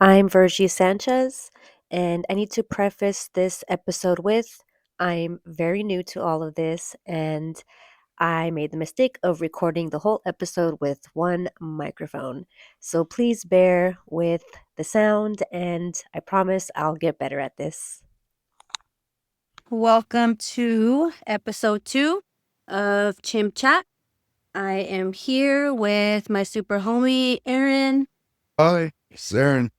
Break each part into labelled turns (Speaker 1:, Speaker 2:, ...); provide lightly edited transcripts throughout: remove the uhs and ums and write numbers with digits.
Speaker 1: I'm Virgie Sanchez, and I need to preface this episode with I'm very new to all of this, and I made the mistake of recording the whole episode with one microphone. So please bear with the sound, and I promise I'll get better at this.
Speaker 2: Welcome to episode 2 of Chimp Chat. I am here with my super homie, Aaron,
Speaker 3: Hi, it's Aaron.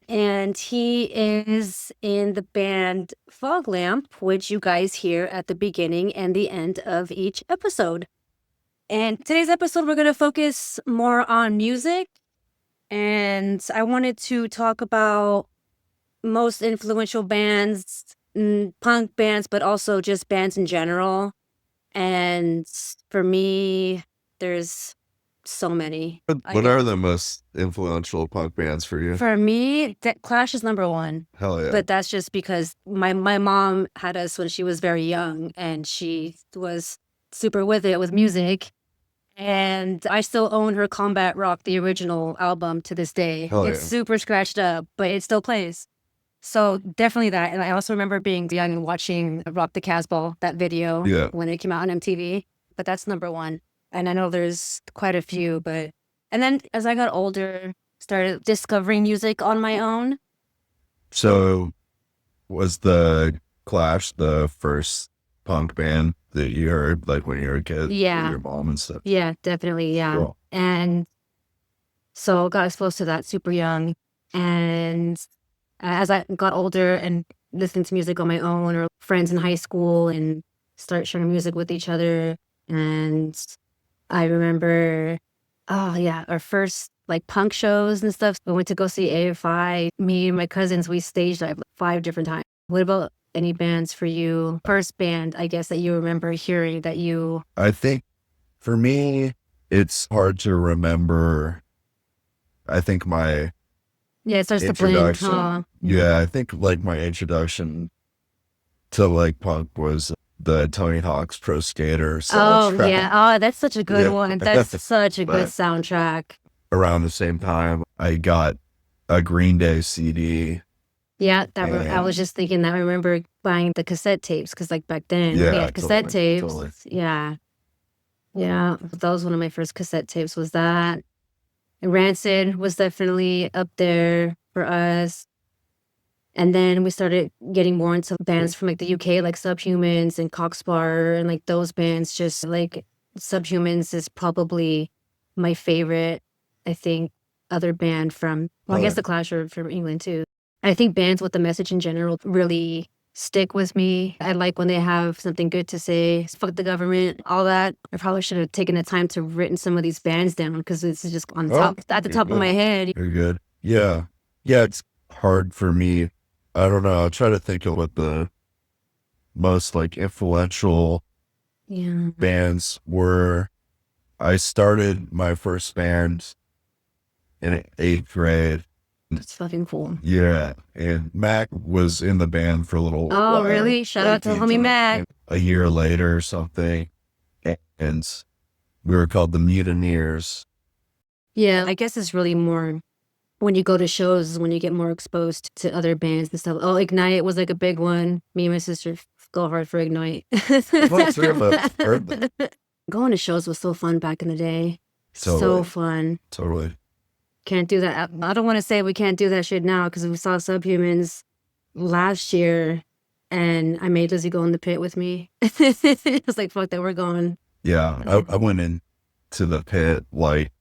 Speaker 2: and he is in the band Foglamp, which you guys hear at the beginning and the end of each episode. And today's episode, we're going to focus more on music, and I wanted to talk about most influential bands, punk bands, but also just bands in general. And for me, there's so many.
Speaker 3: What are the most influential punk bands for you?
Speaker 2: For me, Clash is number one.
Speaker 3: Hell yeah.
Speaker 2: But that's just because my mom had us when she was very young, and she was super with it with music. And I still own her Combat Rock, the original album, to this day.
Speaker 3: Hell
Speaker 2: It's
Speaker 3: yeah.
Speaker 2: super scratched up, but it still plays. So definitely that. And I also remember being young and watching Rock the Casbah, that video,
Speaker 3: Yeah.
Speaker 2: when it came out on MTV. But that's number one. And I know there's quite a few, but and then as I got older, started discovering music on my own.
Speaker 3: So was the Clash the first punk band that you heard like when you were a kid?
Speaker 2: Yeah.
Speaker 3: With your mom and stuff?
Speaker 2: Yeah, definitely. Yeah.
Speaker 3: Cool.
Speaker 2: And so got exposed to that super young. And as I got older and listening to music on my own or friends in high school and start sharing music with each other. And I remember, our first like punk shows and stuff. We went to go see AFI. Me and my cousins, we staged like 5 different times. What about any bands for you? First band, I guess, that you remember hearing that you...
Speaker 3: I think for me, it's hard to remember. I think my
Speaker 2: Yeah, it starts to blend,
Speaker 3: introduction.
Speaker 2: huh?
Speaker 3: Yeah, I think like my introduction to like punk was the Tony Hawk's Pro Skater
Speaker 2: Oh,
Speaker 3: soundtrack.
Speaker 2: yeah. Oh, that's such a good
Speaker 3: Yeah.
Speaker 2: one. That's such a good
Speaker 3: But-
Speaker 2: soundtrack.
Speaker 3: Around the same time, I got a Green Day CD.
Speaker 2: Yeah, I was just thinking that. I remember buying the cassette tapes because, like, back then we
Speaker 3: Yeah,
Speaker 2: had cassette
Speaker 3: totally,
Speaker 2: tapes.
Speaker 3: totally.
Speaker 2: Yeah, yeah. That was one of my first cassette tapes. Was that? And Rancid was definitely up there for us. And then we started getting more into bands from like the UK, like Subhumans and Cockspar, and like those bands. Just like Subhumans is probably my favorite. I think other band from, well, I guess
Speaker 3: Okay.
Speaker 2: the Clash are from England too. I think bands with the message in general really stick with me. I like when they have something good to say. Fuck the government, all that. I probably should have taken the time to written some of these bands down because this is just on the top, at the top of my head.
Speaker 3: You're good. Yeah. Yeah, it's hard for me. I don't know. I'll try to think of what the most like influential
Speaker 2: Yeah.
Speaker 3: bands were. I started my first band in 8th grade.
Speaker 2: That's fucking cool.
Speaker 3: Yeah. And Mac was in the band for a little while.
Speaker 2: Oh, really? Shout out to
Speaker 3: Like,
Speaker 2: homie Mac.
Speaker 3: A year later or something. And we were called the Mutineers.
Speaker 2: Yeah, I guess it's really more when you go to shows is when you get more exposed to other bands and stuff. Oh, Ignite was like a big one. Me and my sister go hard for Ignite.
Speaker 3: Well, three of us heard them.
Speaker 2: Going to shows was so fun back in the day. So
Speaker 3: Totally.
Speaker 2: fun.
Speaker 3: Totally.
Speaker 2: Can't do that. I don't want to say we can't do that shit now because we saw Subhumans last year and I made Lizzie go in the pit with me. I was like, fuck that, we're going.
Speaker 3: Yeah, I went into the pit like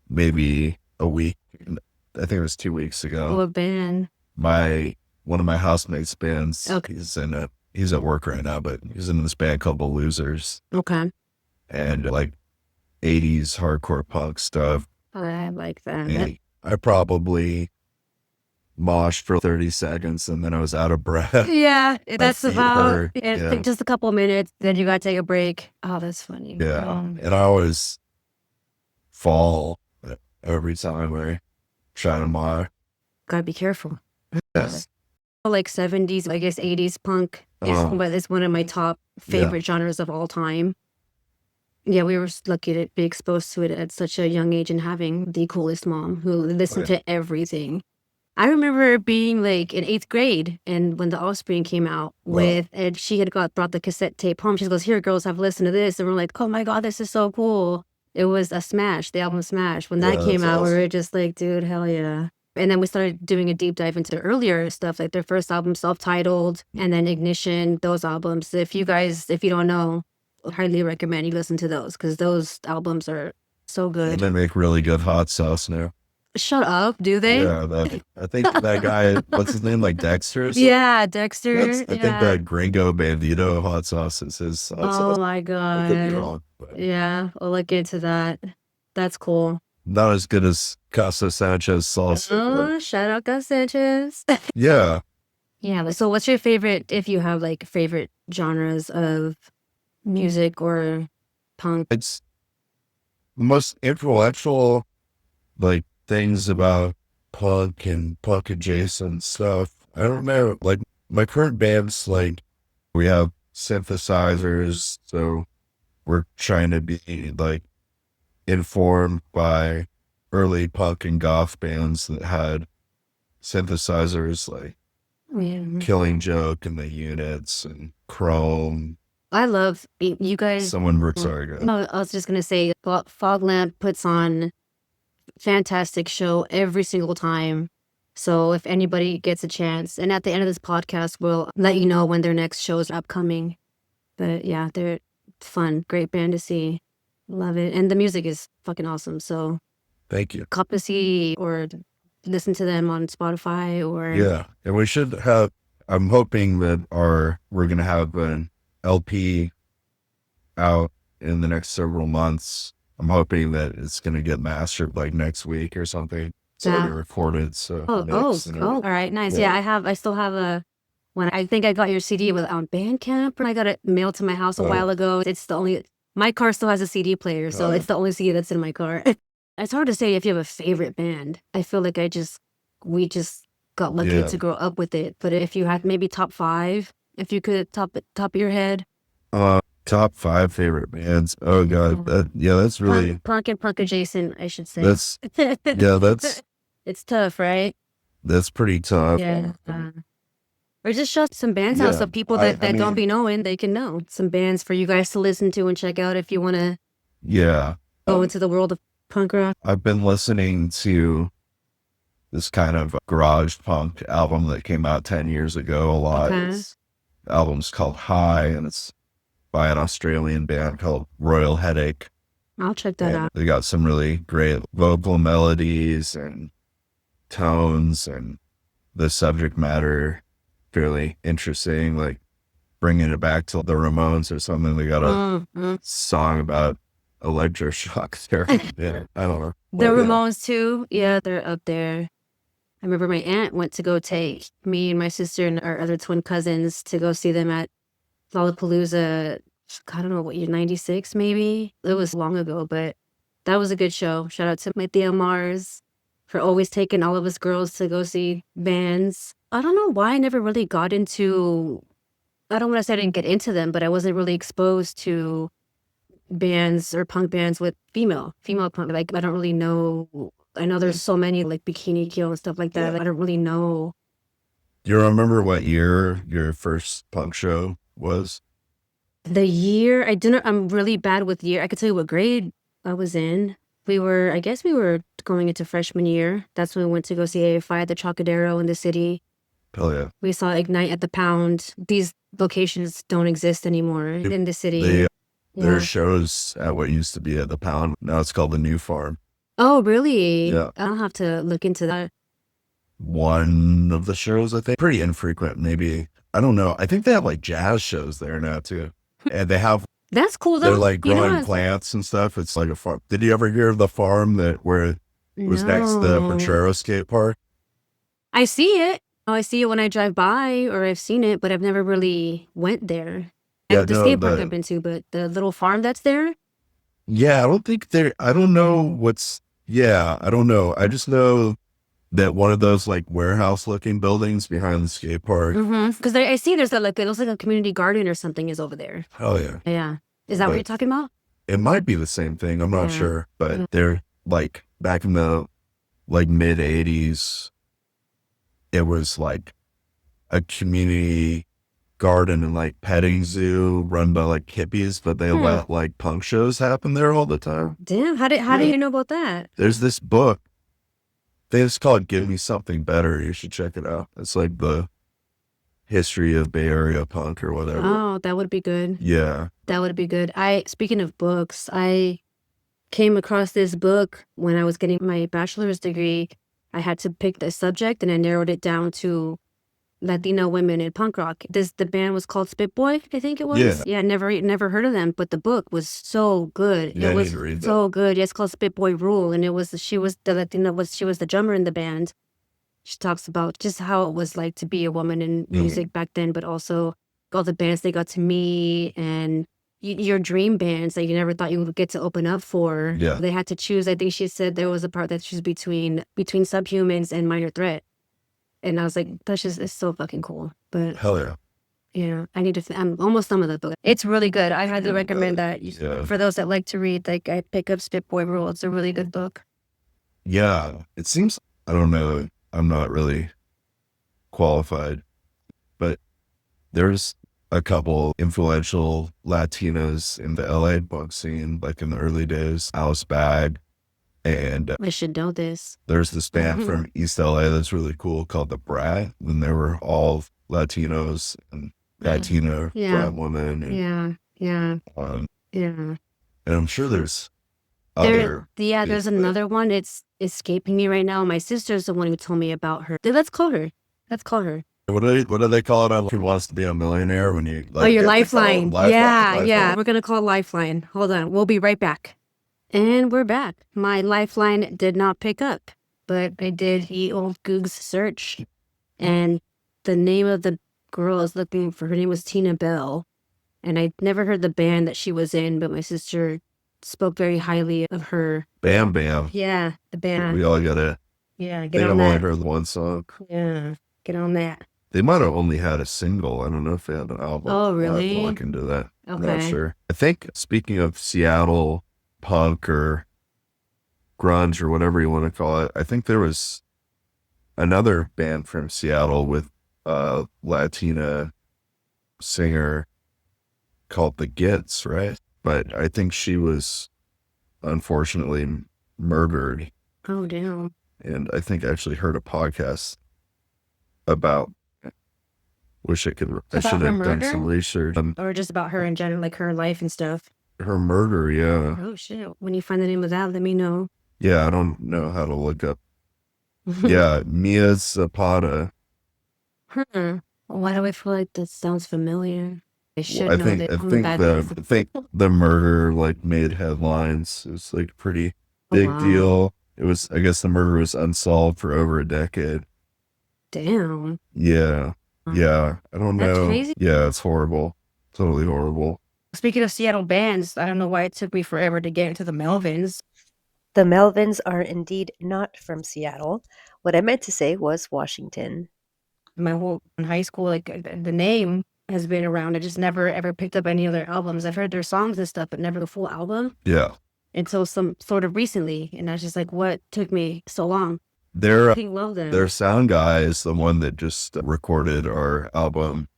Speaker 3: maybe a week. I think it was 2 weeks ago.
Speaker 2: What band?
Speaker 3: One of my housemates' bands.
Speaker 2: Okay.
Speaker 3: He's at work right now, but he's in this band called The Losers,
Speaker 2: Okay.
Speaker 3: and like 80s hardcore punk stuff.
Speaker 2: I like that.
Speaker 3: And I probably moshed for 30 seconds and then I was out of breath.
Speaker 2: Yeah, that's
Speaker 3: feet
Speaker 2: about
Speaker 3: hurt,
Speaker 2: it.
Speaker 3: yeah.
Speaker 2: Just a couple of minutes, then you gotta take a break. Oh, that's funny.
Speaker 3: Yeah, and I always fall every time I try to mosh.
Speaker 2: Gotta be careful.
Speaker 3: Yes.
Speaker 2: Like 70s, I guess 80s punk
Speaker 3: Uh-huh.
Speaker 2: but it's one of my top favorite genres of all time. Yeah, we were lucky to be exposed to it at such a young age and having the coolest mom who listened to everything. I remember being like in 8th grade, and when The Offspring came out and she had brought the cassette tape home. She goes, "Here, girls, have listened to this," and we're like, "Oh my god, this is so cool!" It was a smash. The album Smash. When that came out, we were just like, "Dude, hell yeah!" And then we started doing a deep dive into earlier stuff, like their first album, Self-Titled, and then Ignition. Those albums. If you don't know, I highly recommend you listen to those because those albums are so
Speaker 3: And
Speaker 2: good.
Speaker 3: they make really good hot sauce now.
Speaker 2: Shut up, do they?
Speaker 3: Yeah, I think that guy, what's his name, like Dexter or something?
Speaker 2: Yeah, Dexter.
Speaker 3: I think that Gringo Bandito hot sauce is his hot
Speaker 2: Oh
Speaker 3: sauce.
Speaker 2: my
Speaker 3: I could be
Speaker 2: god.
Speaker 3: wrong, but
Speaker 2: Yeah, I'll look into that. That's cool.
Speaker 3: not as good as Casa Sanchez sauce.
Speaker 2: Oh, shout out Gus Sanchez.
Speaker 3: Yeah,
Speaker 2: Yeah, so what's your favorite, if you have like favorite genres of music or punk?
Speaker 3: it's the most influential like things about punk and punk adjacent stuff. I don't know, like my current band's like we have synthesizers, so we're trying to be like informed by early punk and goth bands that had synthesizers like
Speaker 2: Yeah.
Speaker 3: Killing Joke and the Units and Chrome.
Speaker 2: I love you guys.
Speaker 3: Sorry, go ahead.
Speaker 2: No, I was just gonna say Foglamp puts on fantastic show every single time. So if anybody gets a chance, and at the end of this podcast, we'll let you know when their next shows are upcoming. But yeah, they're fun, great band to see. Love it. And the music is fucking awesome. So
Speaker 3: Thank you.
Speaker 2: cop a CD or listen to them on Spotify or
Speaker 3: Yeah, and we should have. I'm hoping that we're gonna have an LP out in the next several months. I'm hoping that it's gonna get mastered like next week or something. It's already recorded, so
Speaker 2: all right, nice. Yeah, I still have a when I think I got your CD on Bandcamp, and I got it mailed to my house a while ago. It's the only my car still has a CD player, so it's the only CD that's in my car. It's hard to say if you have a favorite band. I feel like we just got lucky to grow up with it. But if you had maybe top 5, if you could top of your head.
Speaker 3: Top 5 favorite bands. Oh god, that's really
Speaker 2: punk and punk adjacent, I should say.
Speaker 3: that's
Speaker 2: It's tough, right?
Speaker 3: that's pretty tough.
Speaker 2: Yeah. Or just shut some bands out so people that don't be knowing, they can know. Some bands for you guys to listen to and check out if you want to go into the world of punk rock.
Speaker 3: I've been listening to this kind of garage punk album that came out 10 years ago a lot. The album's called High, and it's by an Australian band called Royal Headache.
Speaker 2: I'll check that out.
Speaker 3: They got some really great vocal melodies and tones, and the subject matter fairly interesting, like bringing it back to the Ramones or something. They got a song about electroshock therapy. I don't know.
Speaker 2: The Ramones too. Yeah, they're up there. I remember my aunt went to go take me and my sister and our other twin cousins to go see them at Lollapalooza. I don't know what year, 96 maybe. It was long ago, but that was a good show. Shout out to my Thea Mars for always taking all of us girls to go see bands. I don't know why I never really got into, I don't want to say I didn't get into them, but I wasn't really exposed to bands or punk bands with female punk. Like, I don't really know. I know there's so many like Bikini Kill and stuff like that. I don't really know.
Speaker 3: Do you remember what year your first punk show was?
Speaker 2: The year, I'm really bad with year. I could tell you what grade I was in. I guess we were going into freshman year. That's when we went to go see AFI at the Chocadero in the city.
Speaker 3: Hell yeah.
Speaker 2: We saw Ignite at the Pound. These locations don't exist anymore in the city.
Speaker 3: There are shows at what used to be at the Pound. Now it's called the New Farm.
Speaker 2: Oh, really?
Speaker 3: Yeah.
Speaker 2: I'll have to look into that.
Speaker 3: One of the shows, I think. Pretty infrequent, maybe. I don't know. I think they have like jazz shows there now too. And they have
Speaker 2: That's cool though.
Speaker 3: They're like growing plants and stuff. It's like a farm. Did you ever hear of the farm where it was next to the Potrero skate park?
Speaker 2: I see it. Oh, I see it when I drive by, or I've seen it, but I've never really went there. The skate park I've been to, but the little farm that's there?
Speaker 3: Yeah, I don't know I don't know. I just know that one of those like warehouse looking buildings behind the skate park.
Speaker 2: Because I see it looks like a community garden or something is over there.
Speaker 3: Oh yeah.
Speaker 2: Yeah. Is that what you're talking about?
Speaker 3: It might be the same thing. I'm not sure, but they're like back in the like mid 80s. it was like a community garden and like petting zoo run by like hippies, but they let like punk shows happen there all the time.
Speaker 2: Damn, how do you know about that?
Speaker 3: There's this book. It's called Give Me Something Better. You should check it out. It's like the history of Bay Area punk or whatever.
Speaker 2: Oh, that would be good.
Speaker 3: Yeah.
Speaker 2: That would be good. Speaking of books, I came across this book when I was getting my bachelor's degree. I had to pick the subject and I narrowed it down to Latino women in punk rock. The band was called Spit Boy, I think it was. Yeah, never heard of them, but the book was so good.
Speaker 3: Yeah,
Speaker 2: it
Speaker 3: I
Speaker 2: was
Speaker 3: need to read
Speaker 2: so good. Yeah, it's called Spit Boy Rule, and she was the Latina she was the drummer in the band. She talks about just how it was like to be a woman in music back then, but also all the bands they got to meet and your dream bands that you never thought you would get to open up for.
Speaker 3: Yeah.
Speaker 2: They had to choose. I think she said there was a part that she was between Subhumans and Minor Threat. And I was like, it's so fucking cool. But
Speaker 3: Hell yeah.
Speaker 2: yeah, I need to, I'm almost done with the book. It's really good. I highly recommend that. For those that like to read, like I pick up Spit Boy Rule. It's a really good book.
Speaker 3: Yeah. It seems, I don't know, I'm not really qualified, but there's a couple influential Latinas in the LA punk scene, like in the early days, Alice Bag. And
Speaker 2: I should know this.
Speaker 3: there's this band from East LA that's really cool called The Brat. And they were all Latinos and Latina frat women. And,
Speaker 2: Yeah.
Speaker 3: and I'm sure there's other.
Speaker 2: There's another one. It's escaping me right now. My sister's the one who told me about her. Let's call her.
Speaker 3: What do they call it on Who Wants to Be a Millionaire when you like?
Speaker 2: Oh, your Lifeline.
Speaker 3: Lifeline.
Speaker 2: Yeah. We're gonna call Lifeline. Hold on. We'll be right back. And we're back. My Lifeline did not pick up, but I did the old Goog's search, and the name of the girl I was looking for, her name was Tina Bell, and I never heard the band that she was in, but my sister spoke very highly of her.
Speaker 3: Bam Bam.
Speaker 2: Yeah, the band.
Speaker 3: We all gotta.
Speaker 2: Yeah,
Speaker 3: Get on that. I've only heard one song.
Speaker 2: Yeah, get on that.
Speaker 3: They might have only had a single. I don't know if they had an album.
Speaker 2: Oh, really?
Speaker 3: I'll have to look into that.
Speaker 2: Okay.
Speaker 3: I'm not sure. I think, speaking of Seattle punk or grunge or whatever you want to call it, I think there was another band from Seattle with a Latina singer called The Gits, right? But I think she was unfortunately murdered.
Speaker 2: Oh, damn.
Speaker 3: And I think I actually heard a podcast about. I should have done some research.
Speaker 2: Or just about her in general, like her life and stuff.
Speaker 3: Her murder, yeah.
Speaker 2: Oh, shit. When you find the name of that, let me know.
Speaker 3: Yeah, I don't know how to look up. Yeah, Mia Zapata.
Speaker 2: Why do I feel like that sounds familiar? I should know that.
Speaker 3: I think the murder like made headlines. It was like a pretty big deal. It was, I guess the murder was unsolved for over a decade.
Speaker 2: Damn.
Speaker 3: Yeah. Yeah. I don't know.
Speaker 2: That's crazy.
Speaker 3: Yeah, it's horrible. Totally horrible.
Speaker 2: Speaking of Seattle bands, I don't know why it took me forever to get into the Melvins.
Speaker 1: The Melvins are indeed not from Seattle. What I meant to say was Washington.
Speaker 2: My whole high school, like the name has been around. I just never ever picked up any of their albums. I've heard their songs and stuff, but never the full album.
Speaker 3: Yeah.
Speaker 2: Until some sort of recently. And I was just like, what took me so long?
Speaker 3: Their sound guy is the one that just recorded our album.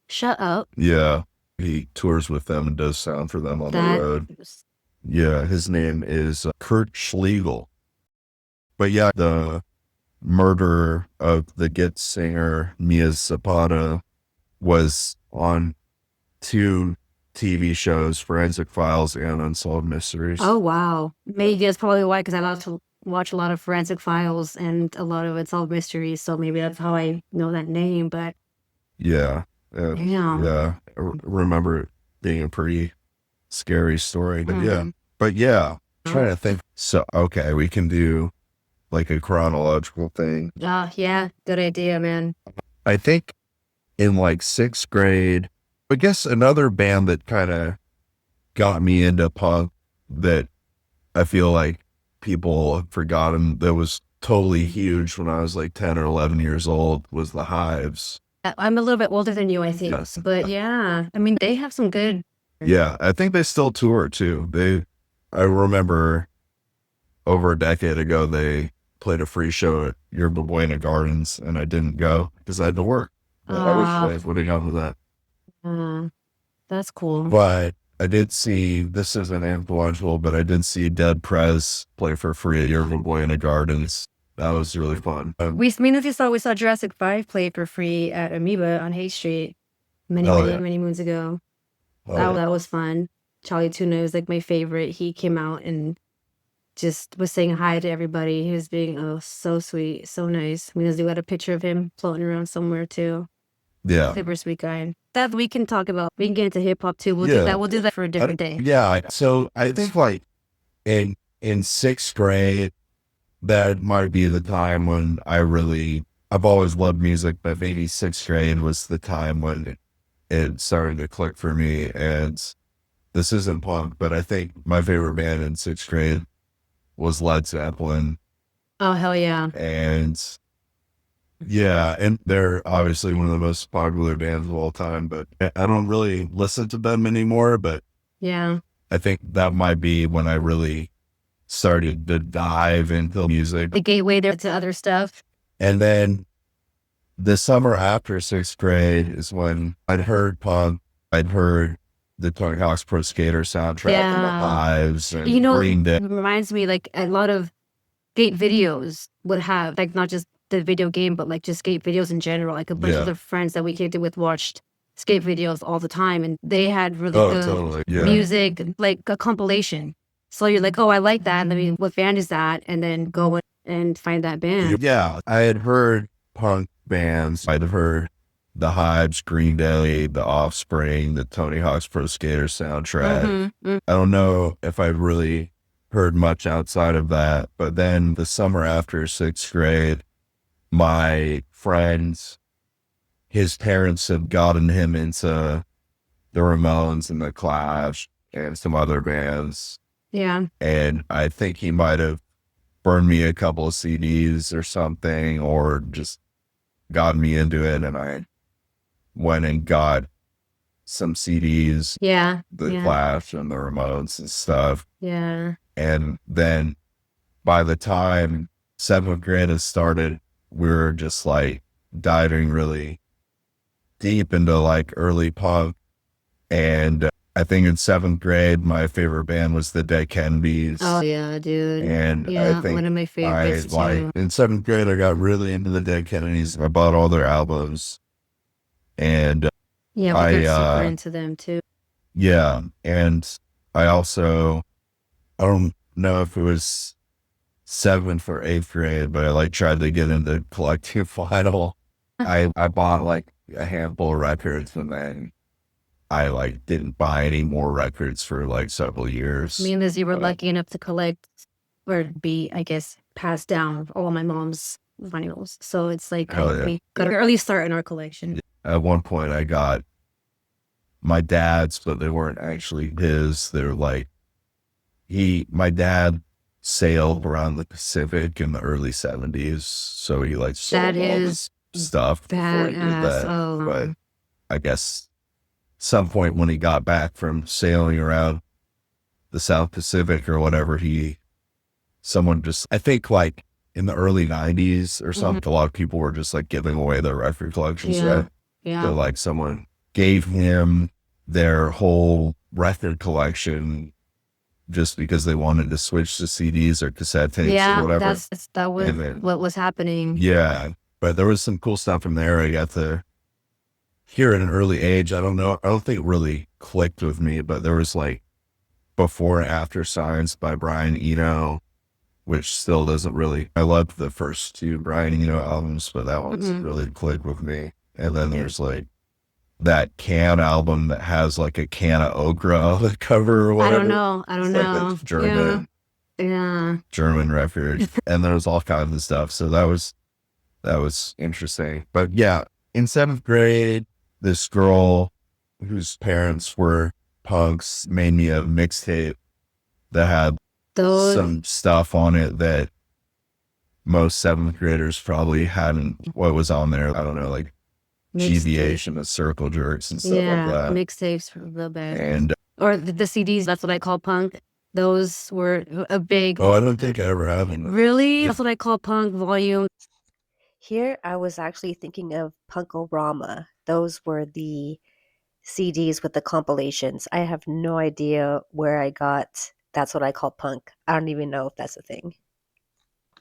Speaker 2: Shut up.
Speaker 3: Yeah. He tours with them and does sound for them on the road. Yeah, his name is Kurt Schlegel. But yeah, the murder of the Git singer Mia Zapata was on 2 TV shows, Forensic Files and Unsolved Mysteries.
Speaker 2: Oh, wow. Maybe that's probably why, because I love to watch a lot of Forensic Files and a lot of Unsolved Mysteries, so maybe that's how I know that name, but...
Speaker 3: Yeah. Yeah. I remember it being a pretty scary story, but yeah. I'm trying to think. So, okay, we can do like a chronological thing.
Speaker 2: Yeah, good idea, man.
Speaker 3: I think in like 6th grade, I guess another band that kind of got me into punk that I feel like people have forgotten that was totally huge when I was like 10 or 11 years old was the Hives.
Speaker 2: I'm a little bit older than you, I think. Yes. But yeah, I mean, they have some good.
Speaker 3: Yeah, I think they still tour too. I remember over a decade ago, they played a free show at Yerba Buena Gardens, and I didn't go because I had to work. I wish I would have gone to that.
Speaker 2: That's cool.
Speaker 3: But I did see, this isn't influential, but I did see Dead Prez play for free at Yerba Buena Gardens. That was really fun.
Speaker 2: We saw Jurassic 5 play for free at Amoeba on Hay Street many moons ago. That was fun. Charlie Tuna was like my favorite. He came out and just was saying hi to everybody. He was being so sweet, so nice. We got a picture of him floating around somewhere too.
Speaker 3: Yeah.
Speaker 2: Super sweet guy. That we can talk about. We can get into hip hop too. We'll do that for a different day.
Speaker 3: Yeah. So I think like in 6th grade, that might be the time when I've always loved music, but maybe 6th grade was the time when it started to click for me. And this isn't punk, but I think my favorite band in 6th grade was Led Zeppelin.
Speaker 2: Oh, hell yeah.
Speaker 3: And yeah, and they're obviously one of the most popular bands of all time, but I don't really listen to them anymore. But
Speaker 2: yeah,
Speaker 3: I think that might be when I really started to dive into music.
Speaker 2: The gateway there to other stuff.
Speaker 3: And then the summer after 6th grade is when I'd heard punk. I'd heard the Tony Hawk's Pro Skater soundtrack and the Hives and Green Day.
Speaker 2: It reminds me like a lot of skate videos would have like not just the video game, but like just skate videos in general. Like a bunch of the friends that we kicked it with watched skate videos all the time, and they had really good music, like a compilation. So you're like, oh, I like that. I mean, what band is that? And then go and find that band.
Speaker 3: Yeah, I had heard punk bands. I'd heard the Hives, Green Day, the Offspring, the Tony Hawk's Pro Skater soundtrack. I don't know if I really heard much outside of that. But then the summer after 6th grade, my friends, his parents had gotten him into the Ramones and the Clash and some other bands.
Speaker 2: Yeah.
Speaker 3: And I think he might have burned me a couple of CDs or something, or just got me into it. And I went and got some CDs.
Speaker 2: Yeah.
Speaker 3: The Clash and the Ramones and stuff.
Speaker 2: Yeah.
Speaker 3: And then by the time 7th grade had started, we were just like diving really deep into like early punk. And I think in 7th grade, my favorite band was the Dead Kennedys.
Speaker 2: Oh yeah, dude.
Speaker 3: And
Speaker 2: yeah,
Speaker 3: I think
Speaker 2: one of my favorites too.
Speaker 3: In 7th grade, I got really into the Dead Kennedys. I bought all their albums. And
Speaker 2: yeah, we got super into them too.
Speaker 3: Yeah. And I don't know if it was 7th or 8th grade, but I like tried to get into collecting vinyl. I bought like a handful of records, and then I like didn't buy any more records for like several years.
Speaker 2: Me and Lizzie were lucky enough to collect or be, I guess, passed down all my mom's vinyls. So it's like we got an early start in our collection.
Speaker 3: At one point I got my dad's, but they weren't actually his. They were like, my dad sailed around the Pacific in the early 70s. So he like sold all this stuff before he did that. But I guess some point when he got back from sailing around the South Pacific or whatever, I think like in the early 90s or something, a lot of people were just like giving away their record collections. Right?
Speaker 2: Yeah.
Speaker 3: So like someone gave him their whole record collection just because they wanted to switch to CDs or cassette tapes or whatever.
Speaker 2: That was what was happening.
Speaker 3: Yeah. But there was some cool stuff from there. I got to hear at an early age. I don't know. I don't think it really clicked with me, but there was like Before and After Science by Brian Eno, which still doesn't really, I loved the first 2 Brian Eno albums, but that one's really clicked with me. And then there's like that Can album that has like a can of okra on the cover or whatever.
Speaker 2: I don't know.
Speaker 3: Like German, German record. And there was all kinds of stuff. So that was interesting. But yeah, in 7th grade, this girl whose parents were punks made me a mixtape that had some stuff on it that most 7th graders probably hadn't. What was on there? I don't know, like Deviation of Circle Jerks and stuff like that.
Speaker 2: Mixtapes for the best.
Speaker 3: And
Speaker 2: or the CDs, that's what I call punk. Those were a big.
Speaker 3: Oh, I don't think I ever have them.
Speaker 2: Really?
Speaker 3: Yeah.
Speaker 2: That's what I call punk volume.
Speaker 1: Here, I was actually thinking of Punkorama. Those were the CDs with the compilations. I have no idea where I got That's What I Call Punk. I don't even know if that's a thing.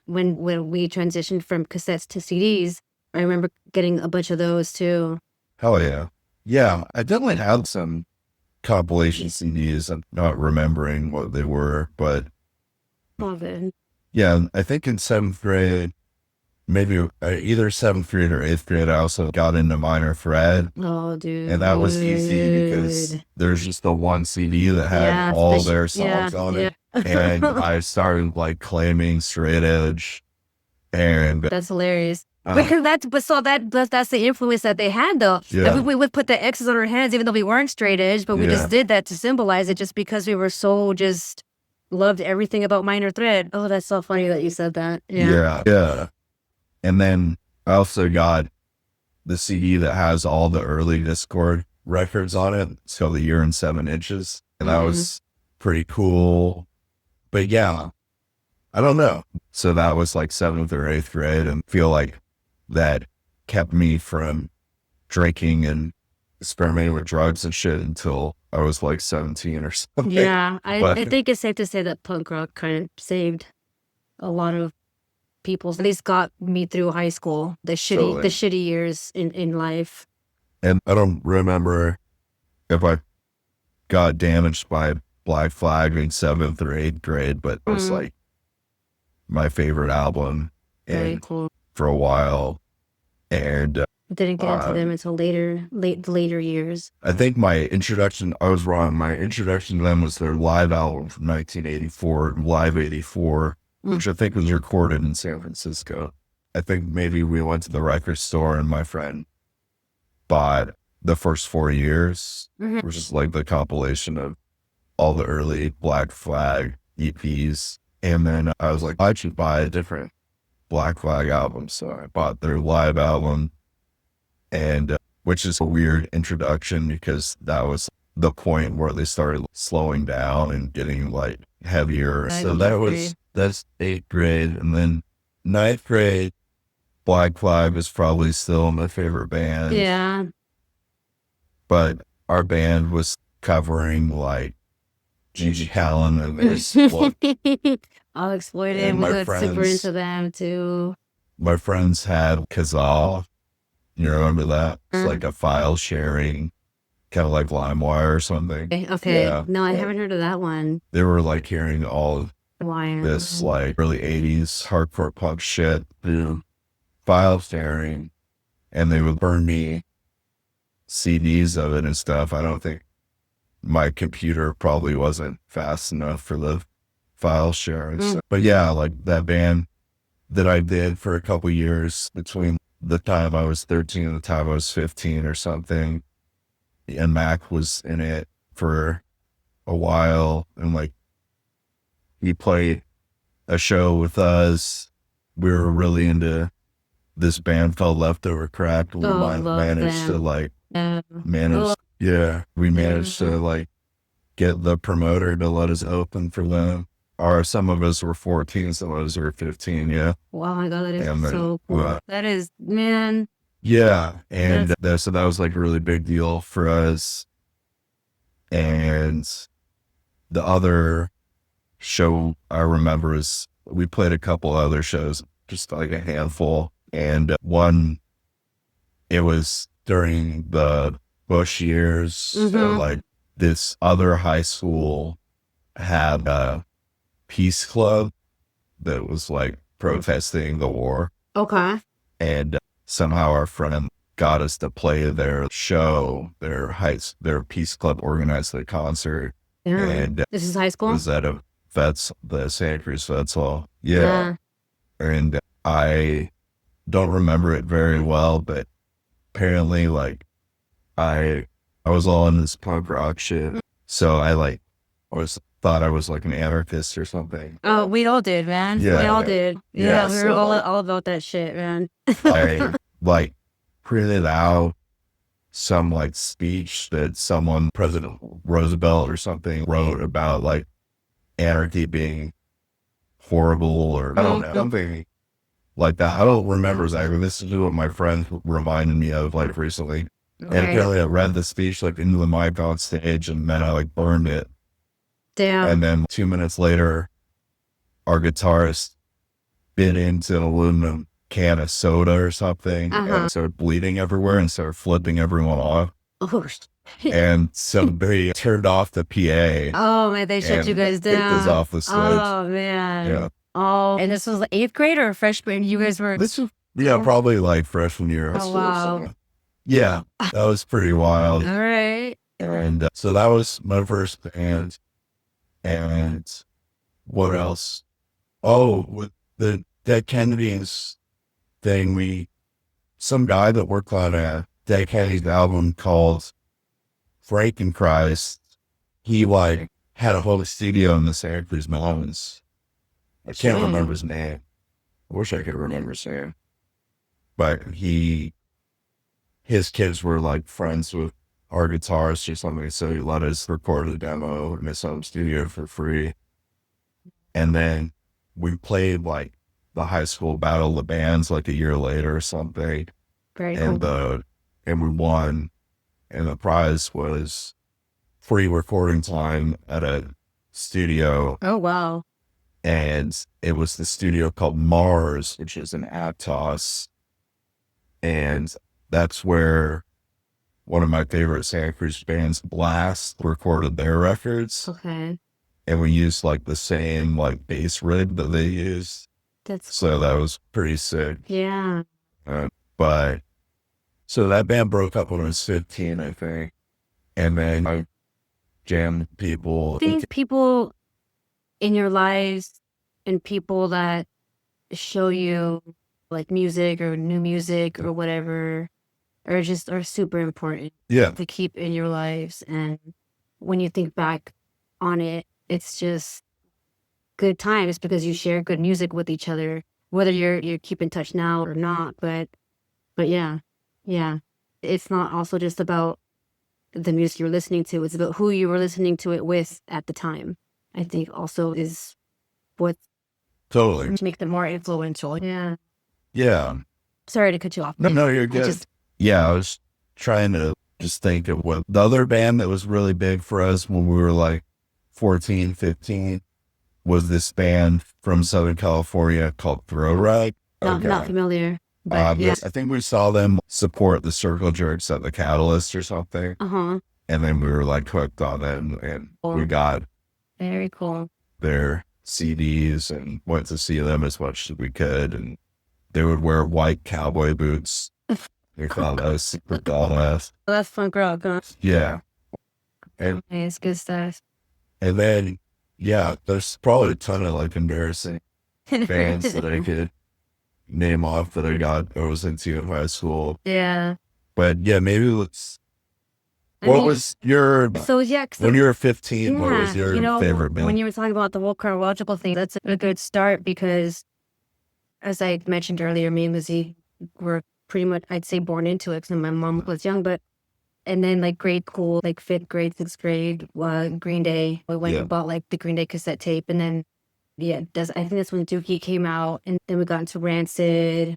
Speaker 2: When we transitioned from cassettes to CDs, I remember getting a bunch of those too.
Speaker 3: Hell yeah. Yeah, I definitely had some compilation CDs. I'm not remembering what they were, but
Speaker 2: Love it.
Speaker 3: yeah, I think in 7th grade, maybe either 7th grade or 8th grade, I also got into Minor Threat.
Speaker 2: Oh, dude.
Speaker 3: And that was easy because there's just the one CD that had all their songs on it. And I started like claiming straight edge. And
Speaker 2: that's hilarious. Because that's the influence that they had though.
Speaker 3: Yeah.
Speaker 2: And we would put the X's on our hands even though we weren't straight edge, but we just did that to symbolize it just because we were so just loved everything about Minor Threat. Oh, that's so funny that you said that.
Speaker 3: Yeah. And then I also got the CD that has all the early Discord records on it. It's called The Year in 7 Inches. And that was pretty cool. But yeah, I don't know. So that was like 7th or 8th grade, and feel like that kept me from drinking and experimenting with drugs and shit until I was like 17 or something.
Speaker 2: Yeah, I think it's safe to say that punk rock kind of saved a lot of people. At least got me through high school, the shitty years in life.
Speaker 3: And I don't remember if I got damaged by Black Flag in 7th or 8th grade, but it was like my favorite album
Speaker 2: Very cool.
Speaker 3: for a while. And
Speaker 2: didn't get into them until later years.
Speaker 3: I think my introduction, I was wrong. My introduction to them was their live album from 1984, Live 84, which I think was recorded in San Francisco. I think maybe we went to the record store and my friend bought the first 4 years, which is like the compilation of all the early Black Flag EPs. And then I was like, I should buy a different Black Flag album. So I bought their live album, and which is a weird introduction because that was the point where they started slowing down and getting like heavier. So that's 8th grade. And then 9th grade, Black Flag is probably still my favorite band.
Speaker 2: Yeah.
Speaker 3: But our band was covering like Gigi Allen and
Speaker 2: I'll exploit it. We got super into them too.
Speaker 3: My friends had Kazaa. You remember that? It's like a file sharing, kind of like LimeWire or something.
Speaker 2: Okay. Yeah. No, I haven't heard of that one.
Speaker 3: They were like hearing all of this like early 80s hardcore punk shit through file sharing, and they would burn me CDs of it and stuff. I don't think my computer probably wasn't fast enough for the file share and stuff. But yeah, like that band that I did for a couple years between the time I was 13 and the time I was 15 or something. And Mac was in it for a while, and like he played a show with us. We were really into this band called Leftover Crack. We managed to like we managed to like get the promoter to let us open for them. Or some of us were 14, some of us were 15, yeah.
Speaker 2: Wow, my God, that is so cool. That is, man.
Speaker 3: Yeah, and so that was like a really big deal for us. And the other show I remember is we played a couple other shows, just like a handful. And one, it was during the Bush years. So like this other high school had a peace club that was like protesting the war. Okay. And somehow our friend got us to play their show. Their peace club organized the concert. Yeah. And
Speaker 2: this is high school?
Speaker 3: It was at the Santa Cruz Vets Hall. Yeah. And I don't remember it very well, but apparently like I was all in this punk rock shit. So I thought I was like an anarchist or something.
Speaker 2: Oh, we all did, man. Yeah. We all did. Yeah, we were all about that shit, man.
Speaker 3: I like printed out some like speech that President Roosevelt or something wrote about like anarchy being horrible, or I don't know, something like that. I don't remember exactly. This is what my friend reminded me of like recently. And apparently I read the speech like into the mic on stage, and then I like burned it.
Speaker 2: Damn.
Speaker 3: And then 2 minutes later, our guitarist bit into an aluminum can of soda or something and started bleeding everywhere and started flipping everyone off.
Speaker 2: Oh,
Speaker 3: And so they turned off the PA.
Speaker 2: oh man, they shut you guys
Speaker 3: kicked us
Speaker 2: down.
Speaker 3: off the stage.
Speaker 2: Oh man.
Speaker 3: Yeah.
Speaker 2: Oh, and this was like 8th grade or freshman? You guys were.
Speaker 3: This was, yeah, probably like freshman year.
Speaker 2: Oh wow.
Speaker 3: Yeah, that was pretty wild.
Speaker 2: All right.
Speaker 3: And so that was my first band. And what else? Oh, with the Dead Kennedys thing, some guy that worked on a Dead Kennedys album called Frankenchrist, he like had a whole studio in the Santa Cruz Mountains. I can't remember his name. I wish I could remember his name. But his kids were like friends with our guitarist or something, so he let us record a demo in his home studio for free. And then we played like the high school battle of the bands like a year later or something.
Speaker 2: Very
Speaker 3: and
Speaker 2: cool.
Speaker 3: And we won, and the prize was free recording time at a studio.
Speaker 2: Oh wow.
Speaker 3: And it was the studio called Mars, which is in Aptos. And that's where one of my favorite Santa Cruz bands, Blast, recorded their records.
Speaker 2: Okay.
Speaker 3: And we used like the same like bass rig that they used. So that was pretty sick.
Speaker 2: Yeah.
Speaker 3: But so that band broke up when I was 15, I think. And then I jammed people.
Speaker 2: I think people in your lives and people that show you like music or new music or whatever are super important.
Speaker 3: Yeah.
Speaker 2: To keep in your lives. And when you think back on it, it's just good times because you share good music with each other, whether you keep in touch now or not. But yeah. It's not also just about the music you're listening to. It's about who you were listening to it with at the time. I think also is what
Speaker 3: totally
Speaker 2: make them more influential. Yeah.
Speaker 3: Yeah.
Speaker 2: Sorry to cut you off.
Speaker 3: No, you're good. I was trying to just think of what the other band that was really big for us when we were like 14, 15 was this band from Southern California called Throw Rug.
Speaker 2: Not familiar. But
Speaker 3: I think we saw them support the Circle Jerks at the Catalyst or something. And then we were like hooked on them, and we got
Speaker 2: very cool
Speaker 3: their CDs and went to see them as much as we could. And they would wear white cowboy boots. They thought that was super badass.
Speaker 2: That's punk rock, huh?
Speaker 3: Yeah. And
Speaker 2: it's good stuff.
Speaker 3: And then, there's probably a ton of like embarrassing bands that I could name off that I was into in high school.
Speaker 2: Yeah.
Speaker 3: But maybe let's. Was your when you were 15? What was your favorite band?
Speaker 2: When you were talking about the whole chronological thing, that's a good start because, as I mentioned earlier, me and Lizzie were pretty much, I'd say, born into it because my mom was young, and then like grade school, like 5th grade, 6th grade, Green Day. We went and bought like the Green Day cassette tape, and then I think that's when Dookie came out, and then we got into Rancid,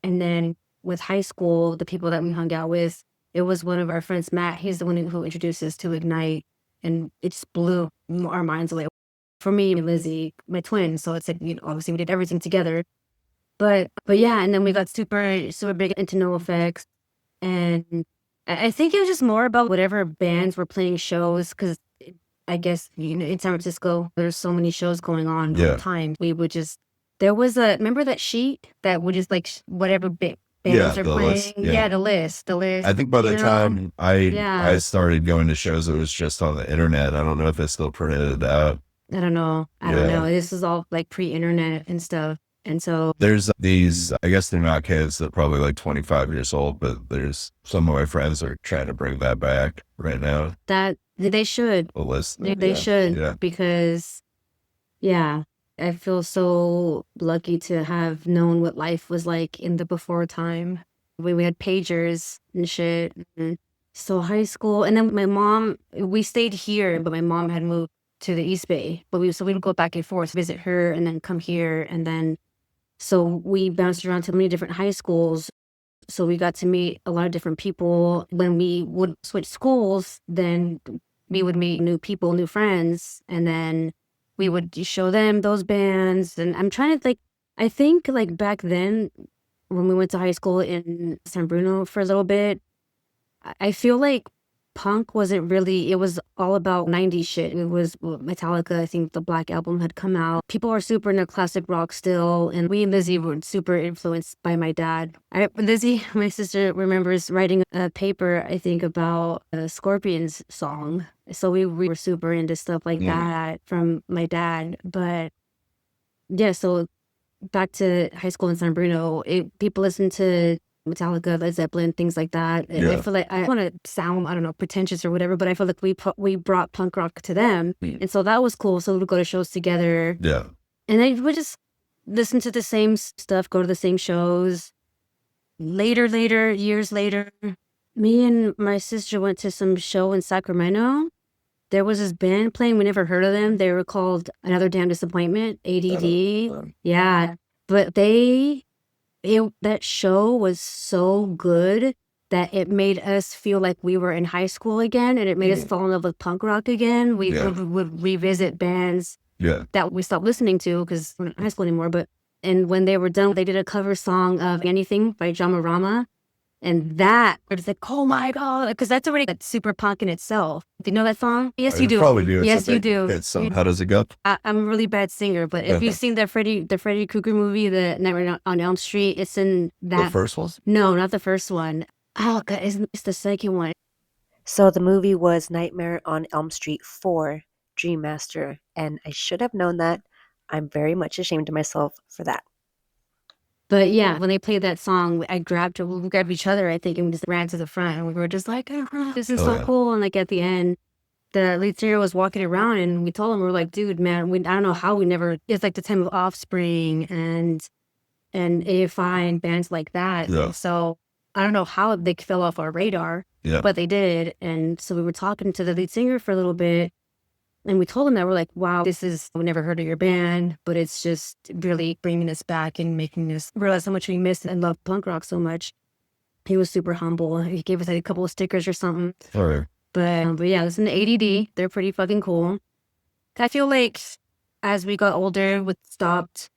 Speaker 2: and then with high school, the people that we hung out with, it was one of our friends, Matt. He's the one who introduced us to Ignite, and it just blew our minds away. For me and Lizzie, my twin, so it's like, obviously we did everything together. But yeah, and then we got super, super big into NoFX, and I think it was just more about whatever bands were playing shows, because I guess, in San Francisco, there's so many shows going on all the time. We would just, remember that sheet that would just like whatever bands are playing?
Speaker 3: List,
Speaker 2: the list.
Speaker 3: I think by the time I started going to shows, it was just on the internet. I don't know if it's still printed out.
Speaker 2: I don't know. This is all like pre-internet and stuff. And so
Speaker 3: there's these, I guess they're not kids, they're probably like 25 years old, but there's some of my friends are trying to bring that back right now.
Speaker 2: That they should.
Speaker 3: The list.
Speaker 2: They should, because I feel so lucky to have known what life was like in the before time. We had pagers and shit. So high school, and then my mom, we stayed here, but my mom had moved to the East Bay, but we would go back and forth, visit her, and then come here, and then so we bounced around to many different high schools. So we got to meet a lot of different people. When we would switch schools, then we would meet new people, new friends, and then we would show them those bands. And I'm trying to think, I think like back then when we went to high school in San Bruno for a little bit, I feel like punk wasn't really, it was all about 90s shit. It was Metallica, I think the Black Album had come out. People are super into classic rock still, and we and Lizzie were super influenced by my dad. Lizzie, my sister, remembers writing a paper, I think, about a Scorpions song. So we were super into stuff like that from my dad. But yeah, so back to high school in San Bruno, people listen to Metallica, Led Zeppelin, things like that. And I feel like I want to sound, I don't know, pretentious or whatever, but I feel like we brought punk rock to them. And so that was cool. So we would go to shows together.
Speaker 3: Yeah.
Speaker 2: And then we would just listen to the same stuff, go to the same shows. Later, years later, me and my sister went to some show in Sacramento. There was this band playing. We never heard of them. They were called Another Damn Disappointment, ADD. Yeah. But that show was so good that it made us feel like we were in high school again, and it made us fall in love with punk rock again. We would revisit bands that we stopped listening to because we're not in high school anymore. And when they were done, they did a cover song of Anything by Jamarama. And that, it's like, oh my God, because that's already like, super punk in itself. Do you know that song? Yes, you do.
Speaker 3: Probably do.
Speaker 2: Yes, you do.
Speaker 3: How does it go?
Speaker 2: I'm a really bad singer, but if you've seen the Freddy Krueger movie, The Nightmare on Elm Street, it's in that.
Speaker 3: The first one?
Speaker 2: No, not the first one. Oh God, it's the second one.
Speaker 1: So the movie was Nightmare on Elm Street 4, Dream Master, and I should have known that. I'm very much ashamed of myself for that.
Speaker 2: But yeah, when they played that song, we grabbed each other, I think, and we just ran to the front, and we were just like, this is so cool. And like at the end, the lead singer was walking around, and we told him, we were like, dude, man, I don't know how we never, it's like the time of Offspring and AFI and bands like that.
Speaker 3: Yeah.
Speaker 2: So I don't know how they fell off our radar, but they did. And so we were talking to the lead singer for a little bit, and we told him that we're like, wow, we never heard of your band, but it's just really bringing us back and making us realize how much we missed and love punk rock so much. He was super humble. He gave us like a couple of stickers or something.
Speaker 3: All right.
Speaker 2: But yeah, listen to ADD. They're pretty fucking cool. I feel like as we got older, we stopped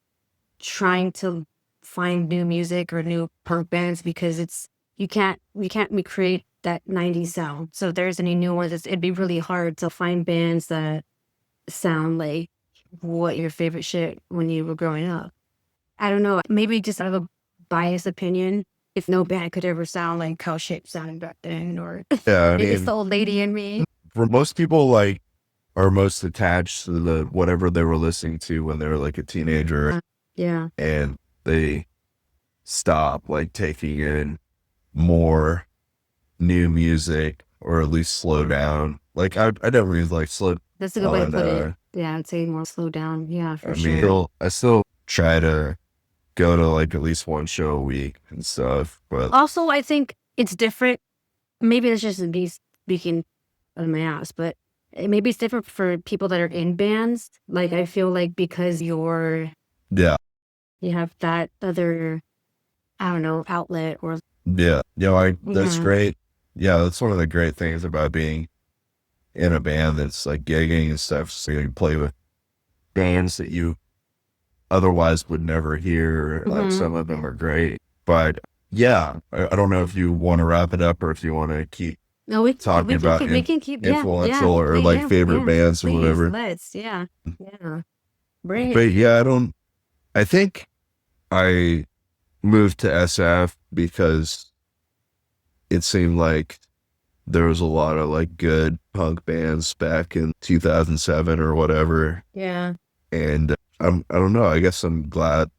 Speaker 2: trying to find new music or new punk bands because we can't recreate that 90s sound. So if there's any new ones, it'd be really hard to find bands that sound like what your favorite shit when you were growing up. I don't know, maybe just out of a biased opinion, if no band could ever sound like how shit sounded back then, or
Speaker 3: Yeah, I mean,
Speaker 2: it's the old lady in me.
Speaker 3: For most people, like, are most attached to the whatever they were listening to when they were like a teenager.
Speaker 2: Yeah.
Speaker 3: And they stop like taking in more new music, or at least slow down. Like I don't really like slow.
Speaker 2: That's a good way to put it. Yeah, I'd say more slow down. Yeah, for sure.
Speaker 3: I still try to go to like at least one show a week and stuff. But
Speaker 2: also, I think it's different. Maybe it's just me speaking out of my ass, but maybe it's different for people that are in bands. Like I feel like because you have that other, I don't know, outlet or.
Speaker 3: Yeah, that's great. Yeah, that's one of the great things about being in a band that's like gigging and stuff. So you can play with bands that you otherwise would never hear. Like some of them are great. But yeah, I don't know if you want to wrap it up or if you want to keep talking about influential or like favorite bands or whatever.
Speaker 2: Let's, Great.
Speaker 3: But yeah, I think I moved to SF because it seemed like there was a lot of like good punk bands back in 2007 or whatever.
Speaker 2: Yeah.
Speaker 3: And I don't know, I guess I'm glad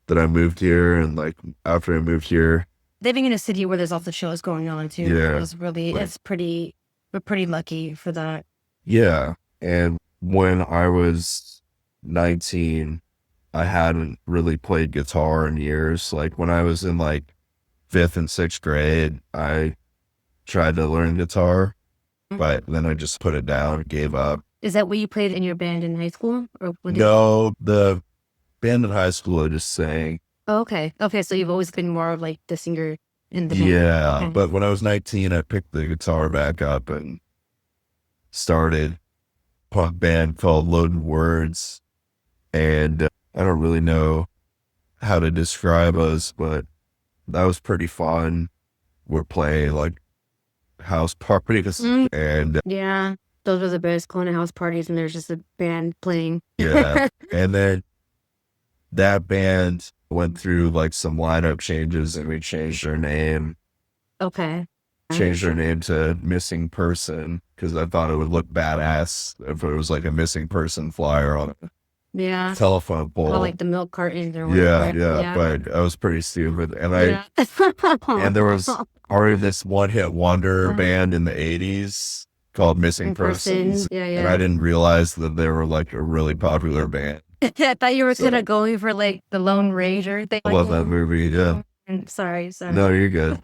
Speaker 3: that I moved here. And like after I moved here,
Speaker 2: living in a city where there's lots of shows going on too.
Speaker 3: Yeah.
Speaker 2: We're pretty lucky for that.
Speaker 3: Yeah. And when I was 19, I hadn't really played guitar in years. Like when I was in like 5th and 6th grade, I tried to learn guitar, but then I just put it down, gave up.
Speaker 2: Is that what you played in your band in high school? Or
Speaker 3: No, the band in high school I just sang.
Speaker 2: Oh, okay. Okay, so you've always been more of like the singer in the band.
Speaker 3: Yeah,
Speaker 2: Okay.
Speaker 3: but when I was 19, I picked the guitar back up and started a punk band called Loaded Words. And I don't really know how to describe us, but that was pretty fun. We're playing like house parties and
Speaker 2: Yeah, those are the best, going to house parties and there's just a band playing.
Speaker 3: yeah. And then that band went through like some lineup changes and we changed our name.
Speaker 2: Okay.
Speaker 3: Changed our name to Missing Person because I thought it would look badass if it was like a missing person flyer on a
Speaker 2: Yeah.
Speaker 3: telephone pole.
Speaker 2: Or like the milk cartons or
Speaker 3: Yeah,
Speaker 2: whatever.
Speaker 3: yeah, but I was pretty stupid. And
Speaker 2: Yeah.
Speaker 3: and there was already this one-hit wonder band in the 80s called Missing Persons.
Speaker 2: Yeah,
Speaker 3: And I didn't realize that they were like a really popular band.
Speaker 2: I thought you were
Speaker 3: So-
Speaker 2: kind of going for like the Lone Ranger thing.
Speaker 3: I love that movie, yeah.
Speaker 2: Sorry.
Speaker 3: No, you're good.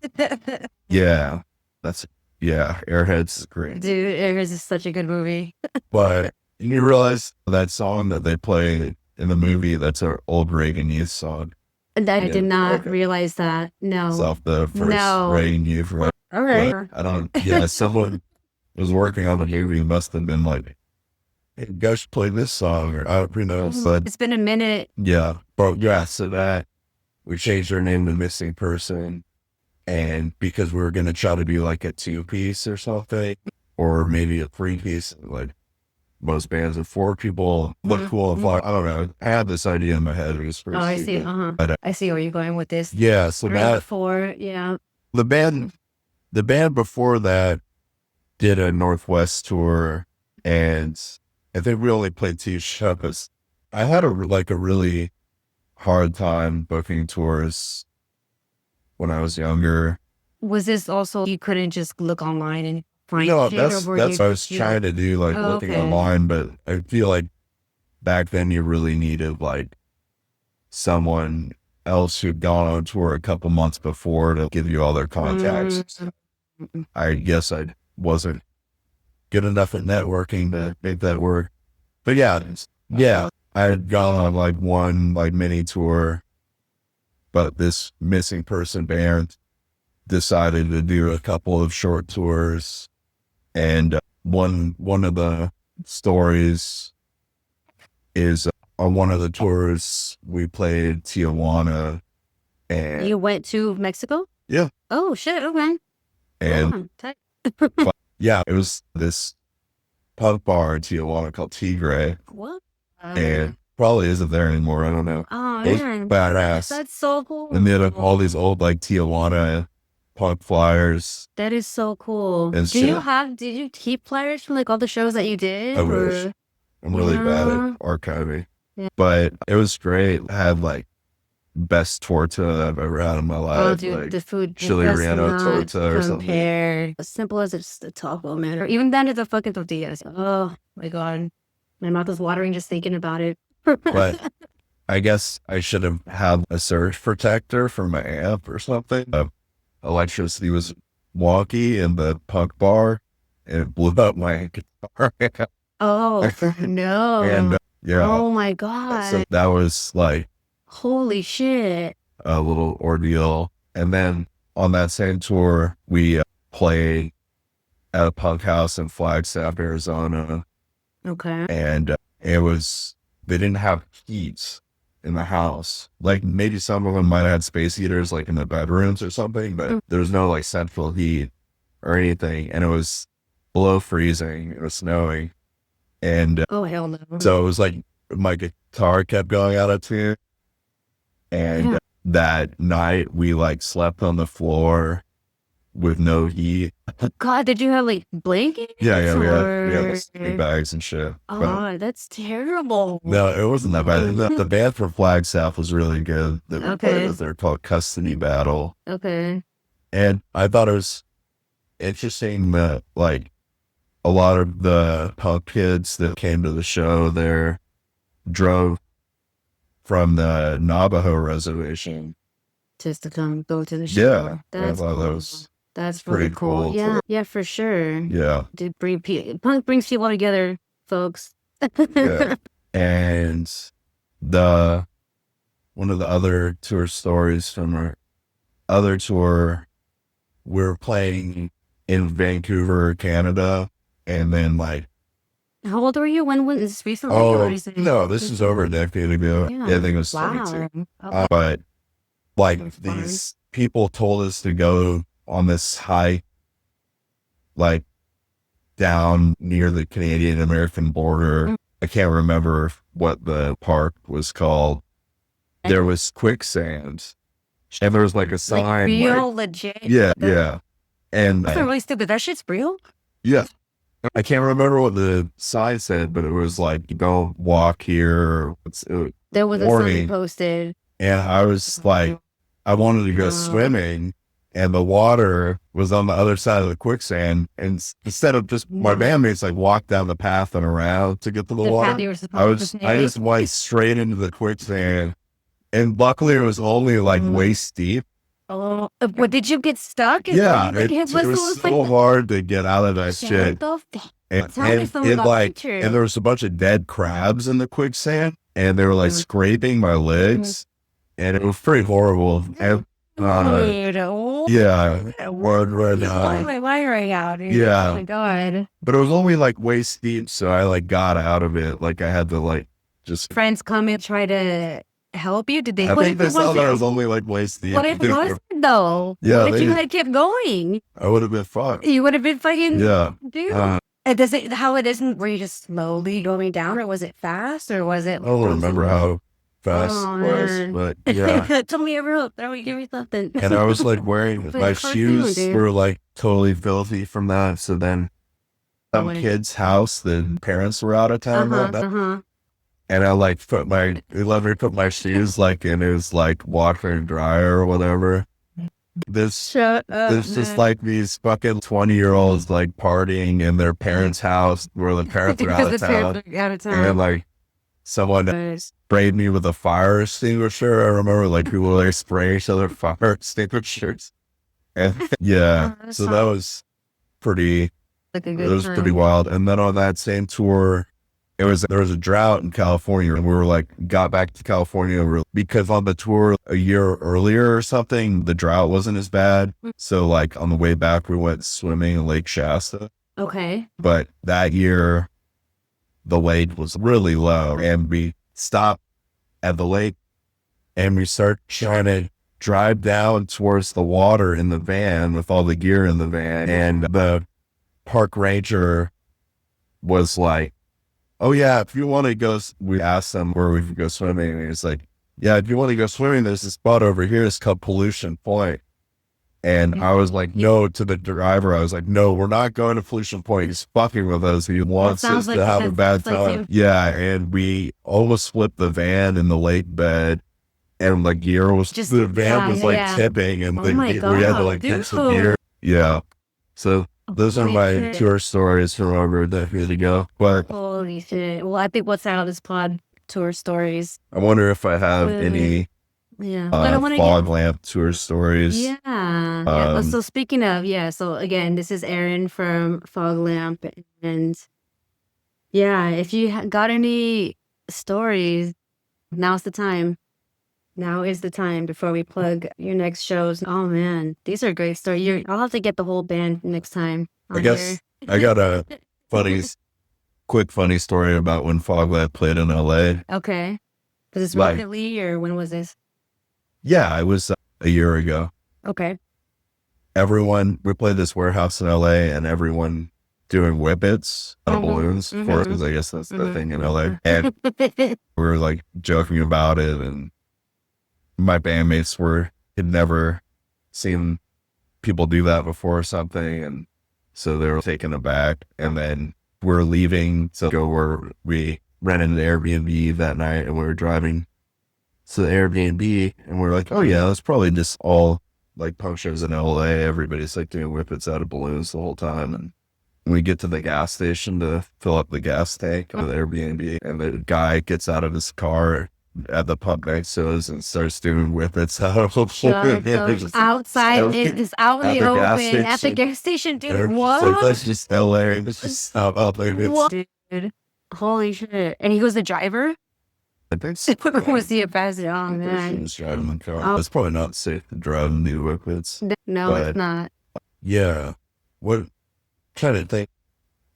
Speaker 3: Yeah, Airheads is great.
Speaker 2: Dude, Airheads is such a good movie.
Speaker 3: But you realize that song that they play in the movie, that's an old Reagan Youth song.
Speaker 2: And I did not
Speaker 3: Okay.
Speaker 2: realize that. No.
Speaker 3: It's off the first
Speaker 2: No.
Speaker 3: Reagan Youth record.
Speaker 2: All right.
Speaker 3: But I don't, yeah, someone was working on the movie, must have been like, hey, go play this song, or I don't know. But
Speaker 2: It's been a minute.
Speaker 3: yeah, but yeah, so that we changed our name to Missing Person. And because we were going to try to do like a 2-piece or something, or maybe a 3-piece, like most bands of 4 people look cool and fly. I don't know. I had this idea in my head. It was pretty
Speaker 2: I see.
Speaker 3: stupid. But,
Speaker 2: I see where you're going with this.
Speaker 3: yeah, so
Speaker 2: Right
Speaker 3: that
Speaker 2: before, yeah.
Speaker 3: the band before that did a Northwest tour, and I think we only played 2 shows. I had a really hard time booking tours when I was younger.
Speaker 2: Was this also, you couldn't just look online and find
Speaker 3: No,
Speaker 2: shit,
Speaker 3: that's
Speaker 2: or were
Speaker 3: what I
Speaker 2: you-
Speaker 3: was trying to do, like
Speaker 2: Oh,
Speaker 3: looking
Speaker 2: okay.
Speaker 3: online, but I feel like back then you really needed like someone else who'd gone on tour a couple months before to give you all their contacts.
Speaker 2: Mm.
Speaker 3: I guess I wasn't good enough at networking to make that work. But yeah, I had gone on like one like mini tour, but this Missing Person band decided to do a couple of short tours. And one of the stories is on one of the tours we played Tijuana, and
Speaker 2: You went to Mexico?
Speaker 3: Yeah.
Speaker 2: Oh, shit. Okay.
Speaker 3: and
Speaker 2: Tight.
Speaker 3: yeah, it was this punk bar in Tijuana called Tigre,
Speaker 2: What?
Speaker 3: and probably isn't there anymore. I don't know.
Speaker 2: Oh,
Speaker 3: It was
Speaker 2: man.
Speaker 3: badass.
Speaker 2: That's so cool.
Speaker 3: And they had all these old like Tijuana punk flyers.
Speaker 2: That is so cool.
Speaker 3: And
Speaker 2: Did you keep flyers from like all the shows that you did?
Speaker 3: I wish. I'm really bad
Speaker 2: Yeah.
Speaker 3: at archiving.
Speaker 2: Yeah.
Speaker 3: But it was great. I had like best torta I've ever had in my life.
Speaker 2: Oh, dude,
Speaker 3: like,
Speaker 2: the food
Speaker 3: chili
Speaker 2: does
Speaker 3: relleno
Speaker 2: not
Speaker 3: torta or something.
Speaker 2: compare. As simple as it's the taco, man. Or even down to the fucking tortillas. Oh my god, my mouth is watering just thinking about it.
Speaker 3: But I guess I should have had a surge protector for my amp or something. Electricity was wonky in the punk bar, and it blew up my guitar.
Speaker 2: Oh no!
Speaker 3: And yeah,
Speaker 2: Oh my god!
Speaker 3: so that was like
Speaker 2: Holy shit!
Speaker 3: a little ordeal. And then on that same tour, we played at a punk house in Flagstaff, Arizona.
Speaker 2: Okay.
Speaker 3: And they didn't have heat in the house. Like maybe some of them might have had space heaters like in the bedrooms or something, but there was no like central heat or anything. And it was below freezing. It was snowing. And
Speaker 2: Oh hell no!
Speaker 3: so it was like my guitar kept going out of tune. And
Speaker 2: Yeah.
Speaker 3: that night we like slept on the floor with no heat.
Speaker 2: God, did you have like blankets?
Speaker 3: We had
Speaker 2: or-
Speaker 3: like sleeping bags and shit. But
Speaker 2: Oh, that's terrible.
Speaker 3: no, it wasn't that bad. The band from Flagstaff was really good.
Speaker 2: Okay.
Speaker 3: They're called Custody Battle.
Speaker 2: Okay.
Speaker 3: And I thought it was interesting that like a lot of the punk kids that came to the show there drove from the Navajo reservation.
Speaker 2: Just to come go to the show.
Speaker 3: Yeah,
Speaker 2: That's
Speaker 3: I thought that
Speaker 2: cool.
Speaker 3: was
Speaker 2: That's
Speaker 3: pretty
Speaker 2: really cool.
Speaker 3: cool.
Speaker 2: Yeah, yeah, for sure.
Speaker 3: yeah.
Speaker 2: Punk brings people together. folks.
Speaker 3: Yeah. And one of the other tour stories from our other tour, we were playing in Vancouver, Canada, and then like,
Speaker 2: How old were you? When was this recently? Or is it
Speaker 3: no, this is over a decade ago.
Speaker 2: Yeah.
Speaker 3: I think it was 22.
Speaker 2: Wow. Okay.
Speaker 3: But like
Speaker 2: That's fun.
Speaker 3: these people told us to go on this hike, like down near the Canadian American border. I can't remember what the park was called. There was quicksand, and there was like a sign.
Speaker 2: Like real legit.
Speaker 3: Yeah. And
Speaker 2: That's really stupid. That shit's real?
Speaker 3: yeah, I can't remember what the sign said, but it was like, don't walk here.
Speaker 2: There was a
Speaker 3: warning.
Speaker 2: sign posted.
Speaker 3: And I was like, I wanted to go swimming, and the water was on the other side of the quicksand. And instead of just my bandmates like walk down the path and around to get to the water, I just went straight into the quicksand. And luckily, it was only like waist deep.
Speaker 2: Oh, what, did you get stuck?
Speaker 3: Yeah, it was so hard to get out of that shit. And there was a bunch of dead crabs in the quicksand, and they were like scraping my legs, and it was pretty horrible. And, yeah,
Speaker 2: my mind right now, dude.
Speaker 3: Yeah.
Speaker 2: Oh my god.
Speaker 3: But it was only like waist deep, so I like got out of it. Like I had to like just.
Speaker 2: Friends come and try to help you? Did they?
Speaker 3: I think they saw that I was only like waist deep.
Speaker 2: What if it was though?
Speaker 3: Yeah,
Speaker 2: what if you had kept going?
Speaker 3: I would have been fucked.
Speaker 2: You would have been fucking.
Speaker 3: Yeah.
Speaker 2: Dude. Does it? How it isn't? Were you just slowly going down, or was it fast, or was it?
Speaker 3: I don't remember how fast it was, but yeah.
Speaker 2: Tell me every hope. Give me something.
Speaker 3: And I was like wearing my shoes were like totally filthy from that. So then some kid's house, the parents were out of town. And I like they let me put my shoes like in his like washer and dryer or whatever. There's just like these fucking 20-year-olds like partying in their parents' house where the parents are out of town. And like someone sprayed me with a fire extinguisher. I remember like people like spraying each other fire extinguishers. And yeah, so that was pretty pretty wild. And then on that same tour, there was a drought in California, and we were like, got back to California because on the tour a year earlier or something, the drought wasn't as bad. So like on the way back, we went swimming in Lake Shasta.
Speaker 2: Okay.
Speaker 3: But that year, the lake was really low, and we stopped at the lake, and we started trying to drive down towards the water in the van with all the gear in the van, and the park ranger was like, oh yeah, if you want to go, we asked him where we could go swimming, and he was like, yeah, if you want to go swimming, there's this spot over here, it's called Pollution Point. And I was like, no, to the driver, I was like, no, we're not going to Pollution Point. He's fucking with us. He wants us to have a bad time. Yeah, and we almost flipped the van in the lake bed, and the gear was, the van was like tipping, and we had to like get some gear. Yeah. So those are my tour stories from over a decade ago. But
Speaker 2: holy shit. Well, I think what's out of this pod, tour stories.
Speaker 3: I wonder if I have any Foglamp tour stories.
Speaker 2: Yeah. So speaking of, so again, this is Aaron from Foglamp. And yeah, if you got any stories, now's the time. Now is the time before we plug your next shows. Oh man, these are great stories. I'll have to get the whole band next time.
Speaker 3: I guess I got a quick funny story about when Foglamp played in LA.
Speaker 2: Okay. Was this recently or when was this?
Speaker 3: Yeah, it was a year ago.
Speaker 2: Okay.
Speaker 3: We played this warehouse in LA, and everyone doing whippets on balloons, because I guess that's the thing in LA. And we were like joking about it, and my bandmates had never seen people do that before or something, and so they were taken aback. And then we're leaving to go where we rented an Airbnb that night, and we were driving to the Airbnb, and we're like, oh yeah, that's probably just all like punk shows in LA. Everybody's like doing whippets out of balloons the whole time. And we get to the gas station to fill up the gas tank of the Airbnb, and the guy gets out of his car at the pump next to us and starts doing whippets out of a balloon.
Speaker 2: Outside, it's out in the open at the gas station, dude. What?
Speaker 3: So that's just LA. It's just out there.
Speaker 2: What? Dude. Holy shit. And he was the driver?
Speaker 3: I think so.
Speaker 2: Was he a passenger? Oh,
Speaker 3: She
Speaker 2: man.
Speaker 3: was driving the car.
Speaker 2: Oh.
Speaker 3: It's probably not safe to drive in the equipments.
Speaker 2: No,
Speaker 3: But-
Speaker 2: it's not.
Speaker 3: Yeah. What? Trying to think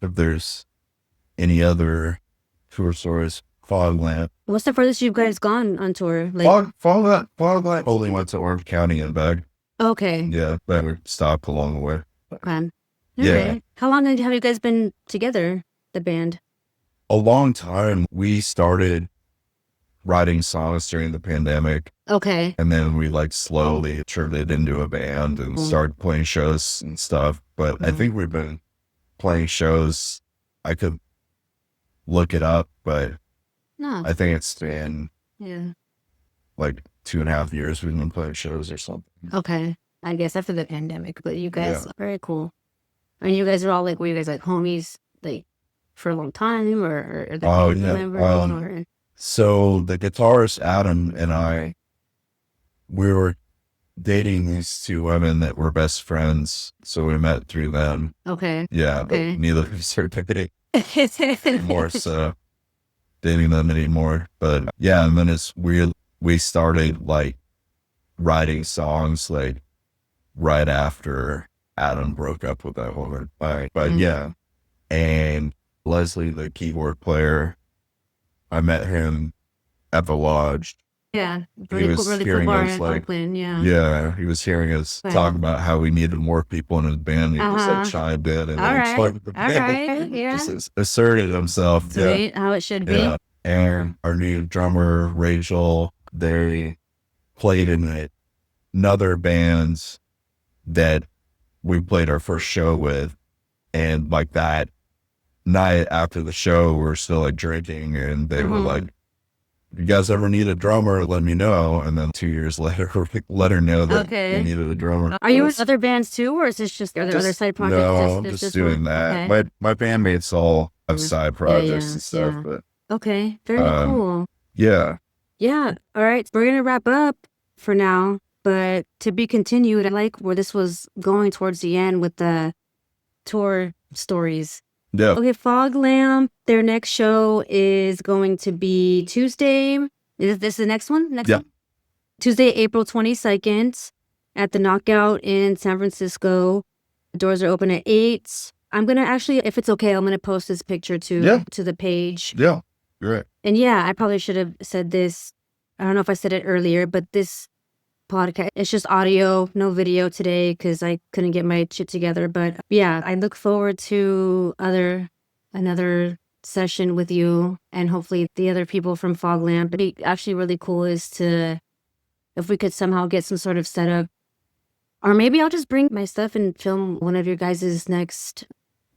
Speaker 3: if there's any other tour stories. Foglamp.
Speaker 2: What's the furthest you guys gone on tour? Like,
Speaker 3: Foglamp only went to Orange County and back.
Speaker 2: okay.
Speaker 3: Yeah, but we stopped along the way.
Speaker 2: Okay.
Speaker 3: Yeah.
Speaker 2: Alright. How long have you guys been together, the band?
Speaker 3: A long time. We started writing songs during the pandemic,
Speaker 2: Okay.
Speaker 3: and then we like slowly turned it into a band and started playing shows and stuff. But I think we've been playing shows. I could look it up, but
Speaker 2: No.
Speaker 3: I think it's been
Speaker 2: Yeah.
Speaker 3: like 2.5 years we've been playing shows or something.
Speaker 2: Okay. I guess after the pandemic, but you guys, very cool. And you guys are all like, were you guys like homies, like for a long time, or the
Speaker 3: Oh,
Speaker 2: band
Speaker 3: yeah.
Speaker 2: members, or?
Speaker 3: So the guitarist Adam and I, we were dating these two women that were best friends. So we met through them.
Speaker 2: Okay.
Speaker 3: Yeah,
Speaker 2: Okay.
Speaker 3: but neither of us are dating anymore, so dating them anymore. But yeah, and then it's weird. We started like writing songs like right after Adam broke up with that woman. But yeah, and Leslie, the keyboard player, I met him at the lodge.
Speaker 2: Yeah.
Speaker 3: He
Speaker 2: Really
Speaker 3: was
Speaker 2: cool, really
Speaker 3: hearing
Speaker 2: cool bar
Speaker 3: us,
Speaker 2: in
Speaker 3: like,
Speaker 2: Oakland, yeah.
Speaker 3: Yeah, he was hearing us
Speaker 2: Wow.
Speaker 3: talk about how we needed more people in his band. He just like chimed in and
Speaker 2: All right.
Speaker 3: started the
Speaker 2: All
Speaker 3: band.
Speaker 2: right. Yeah.
Speaker 3: Just asserted himself. Yeah.
Speaker 2: Sweet. How it should be.
Speaker 3: Yeah. And our new drummer, Rachel, they played in another band that we played our first show with. And like that night after the show, we were still like drinking, and they were like, "You guys ever need a drummer, let me know." And then 2 years later, we let her know that we needed a drummer.
Speaker 2: Are you in other bands too, or is this just, are there other side projects?
Speaker 3: No, I'm just doing that.
Speaker 2: Okay.
Speaker 3: My bandmates all have side projects and stuff, but
Speaker 2: Okay. Very cool.
Speaker 3: yeah.
Speaker 2: Yeah. All right. We're going to wrap up for now, but to be continued. I like where this was going towards the end with the tour stories.
Speaker 3: Yeah.
Speaker 2: Okay. Foglamp, their next show is going to be Tuesday. Is this the next one? Next one? Tuesday, April 22nd at the Knockout in San Francisco. The doors are open at 8. I'm going to actually, if it's okay, I'm going to post this picture to the page.
Speaker 3: Yeah. Great.
Speaker 2: And yeah, I probably should have said this. I don't know if I said it earlier, but this podcast, it's just audio, no video today because I couldn't get my shit together. But yeah, I look forward to another session with you and hopefully the other people from Foglamp. It'd be actually really cool if we could somehow get some sort of setup. Or maybe I'll just bring my stuff and film one of your guys' next.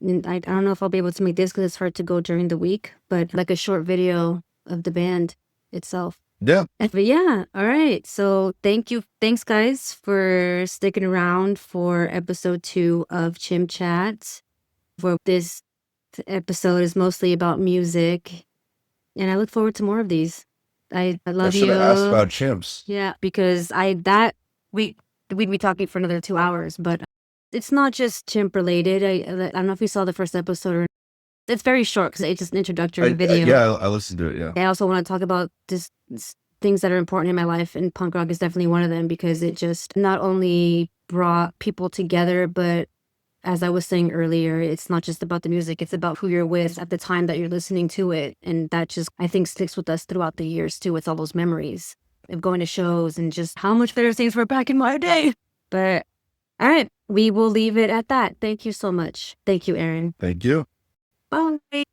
Speaker 2: I don't know if I'll be able to make this because it's hard to go during the week, but like a short video of the band itself.
Speaker 3: Yeah.
Speaker 2: But yeah, all right. So thanks guys for sticking around for episode 2 of Chimp Chat. For this episode is mostly about music, and I look forward to more of these. I love you.
Speaker 3: I should have asked about chimps.
Speaker 2: Yeah, because we'd be talking for another 2 hours, but it's not just chimp related. I don't know if you saw the first episode or it's very short because it's just an introductory video.
Speaker 3: I listened to it. Yeah.
Speaker 2: I also want to talk about just things that are important in my life, and punk rock is definitely one of them because it just not only brought people together, but as I was saying earlier, it's not just about the music, it's about who you're with at the time that you're listening to it. And that just, I think, sticks with us throughout the years too. It's all those memories of going to shows and just how much better things were back in my day. But all right, we will leave it at that. Thank you so much. Thank you, Aaron.
Speaker 3: Thank you.
Speaker 2: Bye.